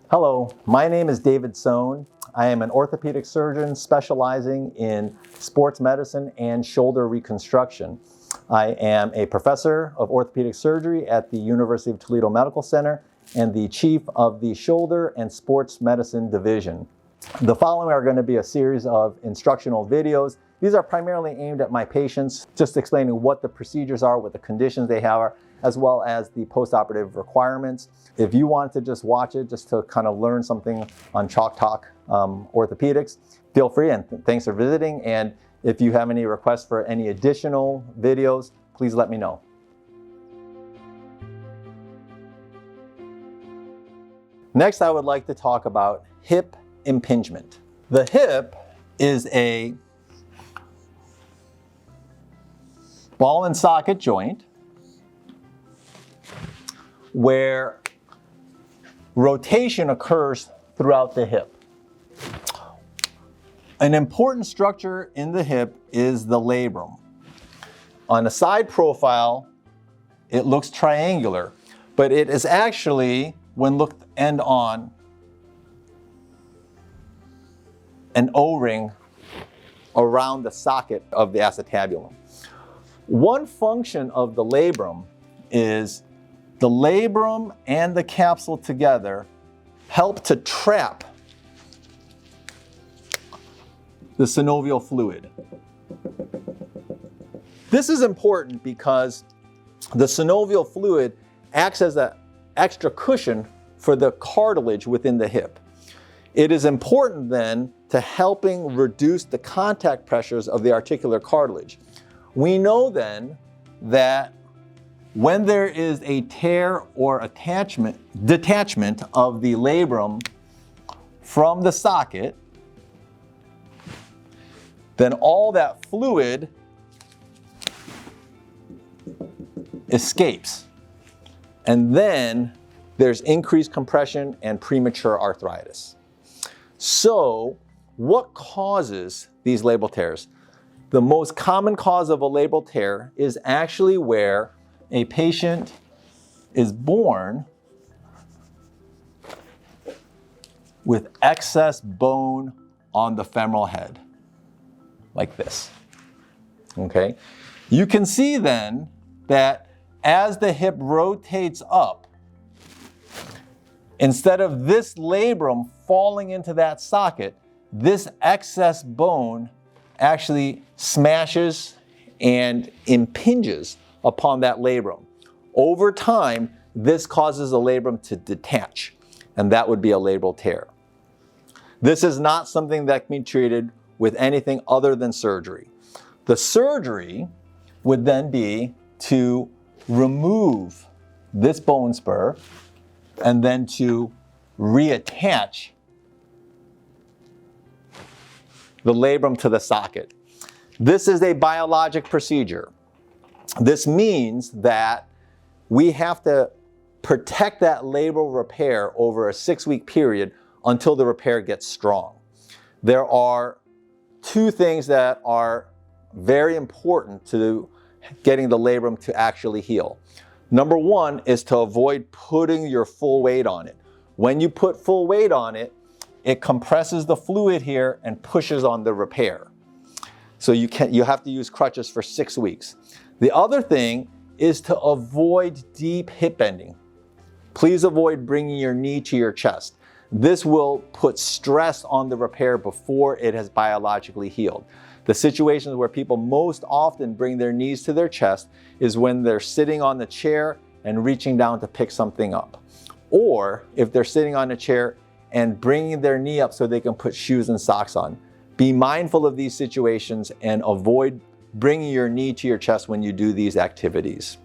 Hello, my name is David Sohn. I am an orthopedic surgeon specializing in sports medicine and shoulder reconstruction. I am a professor of orthopedic surgery at the University of Toledo Medical Center and the chief of the shoulder and sports medicine division. The following are going to be a series of instructional videos. These are primarily aimed at my patients, just explaining what the procedures are, what the conditions they have are, as well as the post-operative requirements. If you want to just watch it, just to kind of learn something on Chalk Talk orthopedics, feel free, and thanks for visiting. And if you have any requests for any additional videos, please let me know. Next, I would like to talk about hip impingement. The hip is a ball and socket joint where rotation occurs throughout the hip. An important structure in the hip is the labrum. On a side profile, it looks triangular, but it is actually, when looked end on, an O-ring around the socket of the acetabulum. One function of the labrum is the labrum and the capsule together help to trap the synovial fluid. This is important because the synovial fluid acts as an extra cushion for the cartilage within the hip. It is important then to helping reduce the contact pressures of the articular cartilage. We know then that when there is a tear or detachment of the labrum from the socket, then all that fluid escapes. And then there's increased compression and premature arthritis. So, what causes these labral tears? The most common cause of a labral tear is actually where a patient is born with excess bone on the femoral head, like this. Okay? You can see then that as the hip rotates up, instead of this labrum falling into that socket, this excess bone actually smashes and impinges upon that labrum. Over time, this causes the labrum to detach, and that would be a labral tear. This is not something that can be treated with anything other than surgery. The surgery would then be to remove this bone spur and then to reattach the labrum to the socket. This is a biologic procedure. This means that we have to protect that labral repair over a 6-week period until the repair gets strong. There are two things that are very important to getting the labrum to actually heal. Number one is to avoid putting your full weight on it. When you put full weight on it, it compresses the fluid here and pushes on the repair. So you have to use crutches for 6 weeks. The other thing is to avoid deep hip bending. Please avoid bringing your knee to your chest. This will put stress on the repair before it has biologically healed. The situations where people most often bring their knees to their chest is when they're sitting on the chair and reaching down to pick something up. Or if they're sitting on a chair and bringing their knee up so they can put shoes and socks on. Be mindful of these situations and avoid bringing your knee to your chest when you do these activities.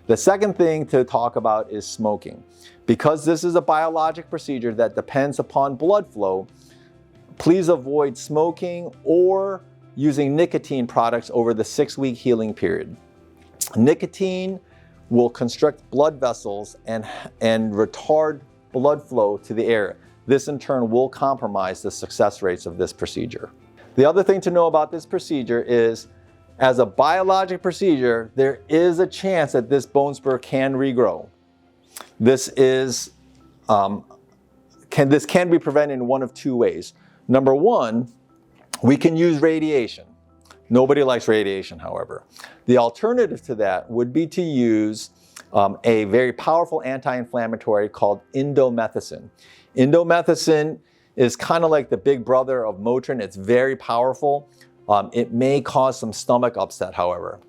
The second thing to talk about is smoking. Because this is a biologic procedure that depends upon blood flow, please avoid smoking or using nicotine products over the 6-week healing period. Nicotine will constrict blood vessels and retard blood flow to the area. This in turn will compromise the success rates of this procedure. The other thing to know about this procedure is, as a biologic procedure, there is a chance that this bone spur can regrow. This is this can be prevented in one of two ways. Number one, we can use radiation. Nobody likes radiation, however. The alternative to that would be to use a very powerful anti-inflammatory called indomethacin. Indomethacin is kind of like the big brother of Motrin. It's very powerful. It may cause some stomach upset, however.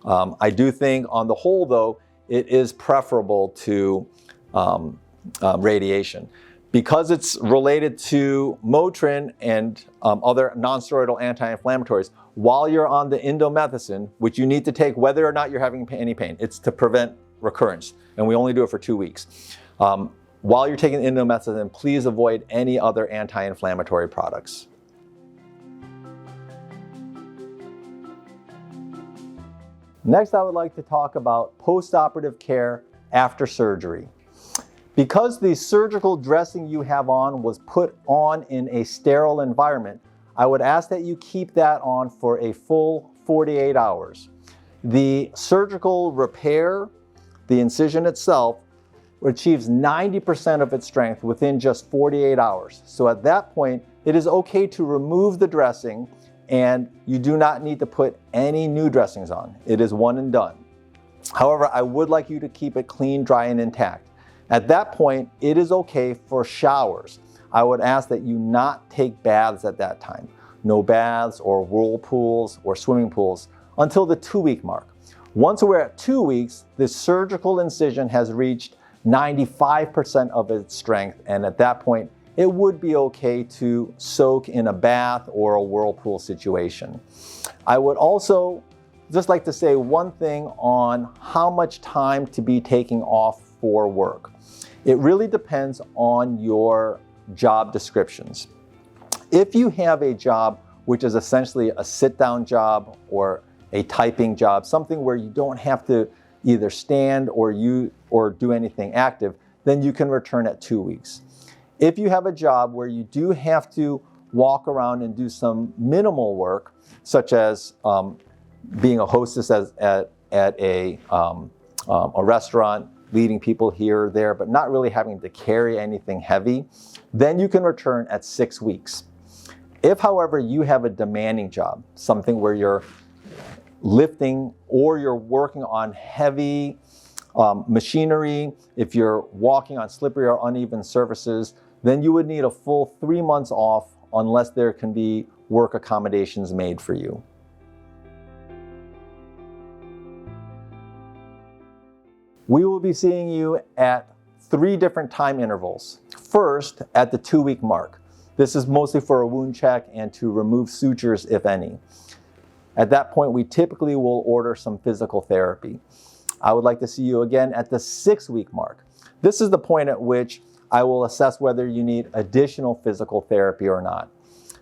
I do think on the whole, though, it is preferable to radiation. Because it's related to Motrin and other non-steroidal anti-inflammatories, while you're on the indomethacin, which you need to take whether or not you're having any pain, it's to prevent recurrence, and we only do it for 2 weeks. While you're taking indomethacin, please avoid any other anti-inflammatory products. Next, I would like to talk about post-operative care after surgery. Because the surgical dressing you have on was put on in a sterile environment, I would ask that you keep that on for a full 48 hours. The surgical repair, the incision itself, achieves 90% of its strength within just 48 hours. So at that point, it is okay to remove the dressing, and you do not need to put any new dressings on. It is one and done. However, I would like you to keep it clean, dry, and intact. At that point, it is okay for showers. I would ask that you not take baths at that time. No baths or whirlpools or swimming pools until the 2-week mark. Once we're at 2 weeks, the surgical incision has reached 95% of its strength, and at that point, it would be okay to soak in a bath or a whirlpool situation. I would also just like to say one thing on how much time to be taking off for work. It really depends on your job descriptions. If you have a job which is essentially a sit-down job or a typing job, something where you don't have to either stand or do anything active, then you can return at 2 weeks. If you have a job where you do have to walk around and do some minimal work, such as being a hostess at a restaurant, leading people here or there, but not really having to carry anything heavy, then you can return at 6 weeks. If, however, you have a demanding job, something where you're lifting or you're working on heavy machinery, if you're walking on slippery or uneven surfaces, then you would need a full 3 months off unless there can be work accommodations made for you. We will be seeing you at 3 different time intervals. First, at the 2-week mark. This is mostly for a wound check and to remove sutures, if any. At that point, we typically will order some physical therapy. I would like to see you again at the 6-week mark. This is the point at which I will assess whether you need additional physical therapy or not.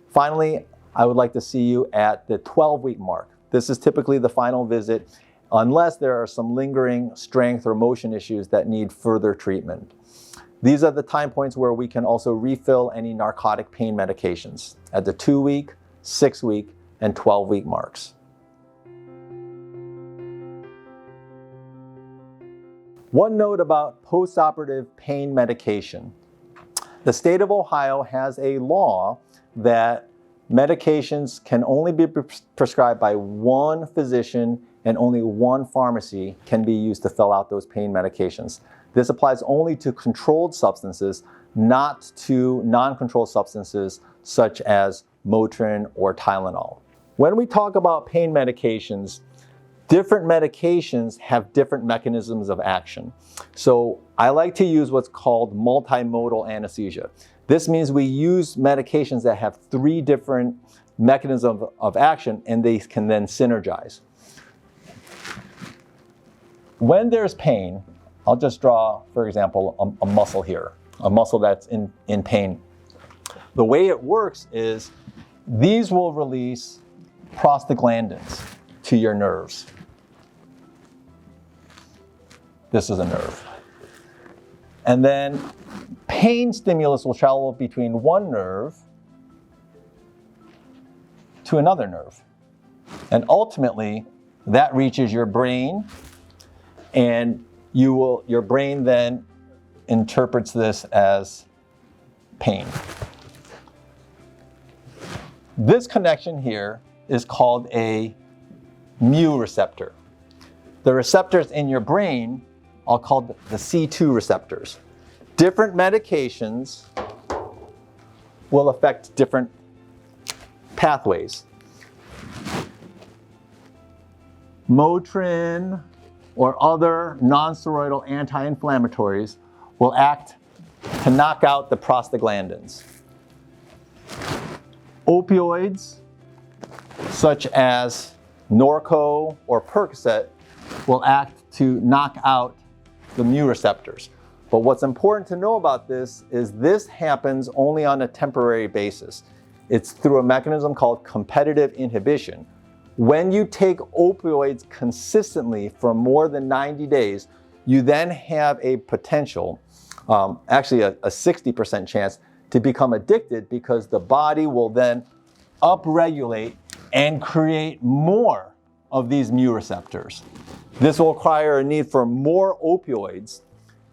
Finally, I would like to see you at the 12-week mark. This is typically the final visit, unless there are some lingering strength or motion issues that need further treatment. These are the time points where we can also refill any narcotic pain medications at the 2-week, 6-week, and 12-week marks. One note about postoperative pain medication. The state of Ohio has a law that medications can only be prescribed by one physician and only one pharmacy can be used to fill out those pain medications. This applies only to controlled substances, not to non-controlled substances such as Motrin or Tylenol. When we talk about pain medications, different medications have different mechanisms of action. So I like to use what's called multimodal anesthesia. This means we use medications that have 3 different mechanisms of action, and they can then synergize. When there's pain, I'll just draw, for example, a muscle here, a muscle that's in pain. The way it works is these will release prostaglandins to your nerves. This is a nerve. And then pain stimulus will travel between one nerve to another nerve. And ultimately, that reaches your brain, and your brain then interprets this as pain. This connection here is called a mu receptor. The receptors in your brain are called the C2 receptors. Different medications will affect different pathways. Motrin or other non-steroidal anti-inflammatories will act to knock out the prostaglandins. Opioids, such as Norco or Percocet, will act to knock out the mu receptors. But what's important to know about this is this happens only on a temporary basis. It's through a mechanism called competitive inhibition. When you take opioids consistently for more than 90 days, you then have a potential, actually a 60% chance to become addicted, because the body will then upregulate and create more of these mu receptors. This will require a need for more opioids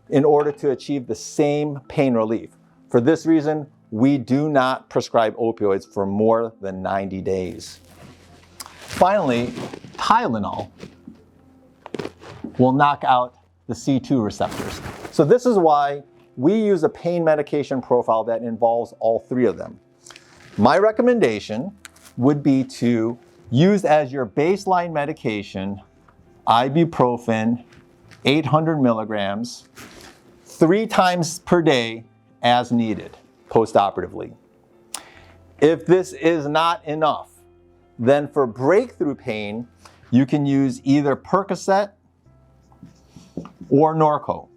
in order to achieve the same pain relief. For this reason, we do not prescribe opioids for more than 90 days. Finally, Tylenol will knock out the C2 receptors. So this is why we use a pain medication profile that involves all three of them. My recommendation would be to use as your baseline medication ibuprofen, 800 milligrams, 3 times per day as needed postoperatively. If this is not enough, then for breakthrough pain, you can use either Percocet or Norco.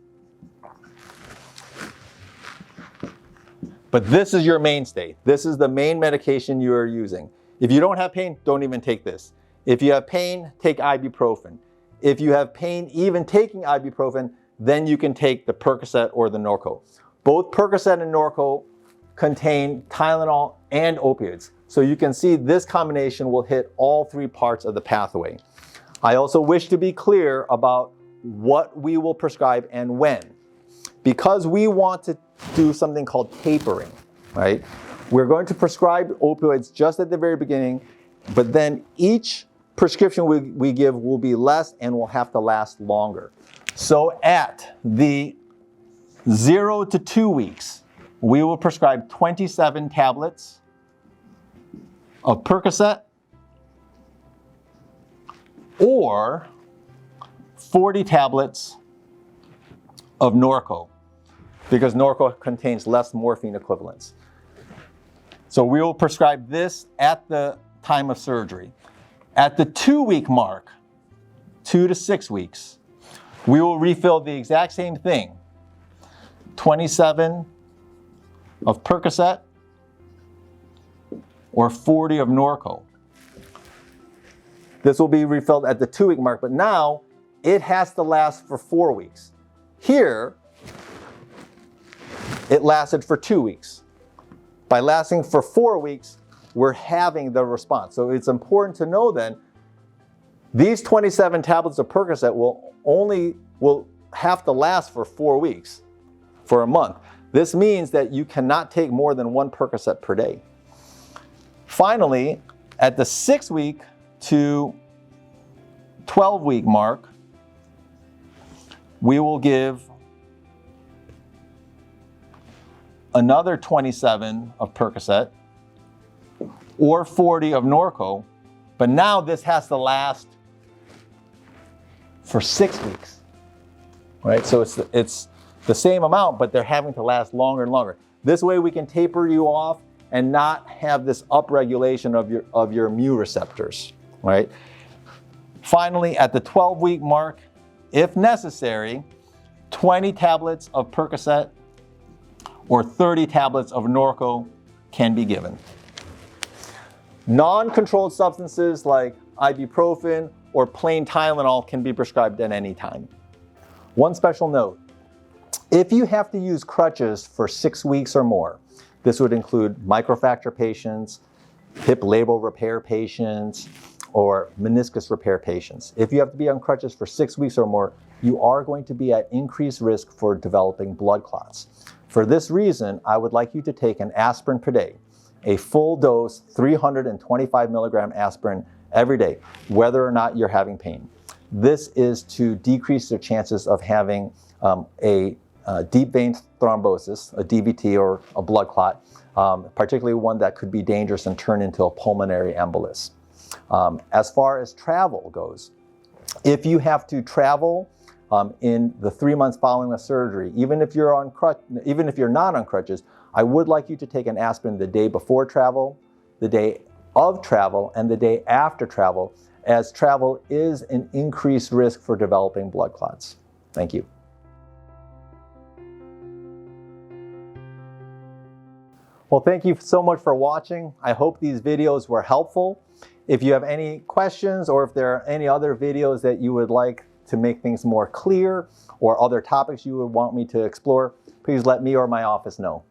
But this is your mainstay. This is the main medication you are using. If you don't have pain, don't even take this. If you have pain, take ibuprofen. If you have pain even taking ibuprofen, then you can take the Percocet or the Norco. Both Percocet and Norco contain Tylenol and opioids. So you can see this combination will hit all 3 parts of the pathway. I also wish to be clear about what we will prescribe and when. Because we want to do something called tapering, right? We're going to prescribe opioids just at the very beginning, but then each prescription we give will be less and will have to last longer. So at the 0 to 2 weeks, we will prescribe 27 tablets of Percocet or 40 tablets of Norco, because Norco contains less morphine equivalents. So we will prescribe this at the time of surgery. At the 2-week mark, 2 to 6 weeks, we will refill the exact same thing, 27 of Percocet or 40 of Norco. This will be refilled at the 2-week mark, but now it has to last for 4 weeks. Here, it lasted for 2 weeks. By lasting for 4 weeks, we're having the response. So it's important to know then, these 27 tablets of Percocet will have to last for 4 weeks, for a month. This means that you cannot take more than 1 Percocet per day. Finally, at the 6-week to 12-week mark, we will give another 27 of Percocet or 40 of Norco, but now this has to last for 6 weeks, right? So it's the same amount, but they're having to last longer and longer. This way we can taper you off and not have this upregulation of your mu receptors, right? Finally, at the 12-week mark, if necessary, 20 tablets of Percocet or 30 tablets of Norco can be given. Non-controlled substances like ibuprofen or plain Tylenol can be prescribed at any time. One special note, if you have to use crutches for 6 weeks or more, this would include microfracture patients, hip labral repair patients, or meniscus repair patients. If you have to be on crutches for 6 weeks or more, you are going to be at increased risk for developing blood clots. For this reason, I would like you to take an aspirin per day, a full dose 325 milligram aspirin every day, whether or not you're having pain. This is to decrease the chances of having a deep vein thrombosis, a DVT, or a blood clot, particularly one that could be dangerous and turn into a pulmonary embolus. As far as travel goes, if you have to travel in the 3 months following a surgery, even if you're not on crutches, I would like you to take an aspirin the day before travel, the day of travel, and the day after travel, as travel is an increased risk for developing blood clots. Thank you. Well, thank you so much for watching. I hope these videos were helpful. If you have any questions, or if there are any other videos that you would like to make things more clear, or other topics you would want me to explore, please let me or my office know.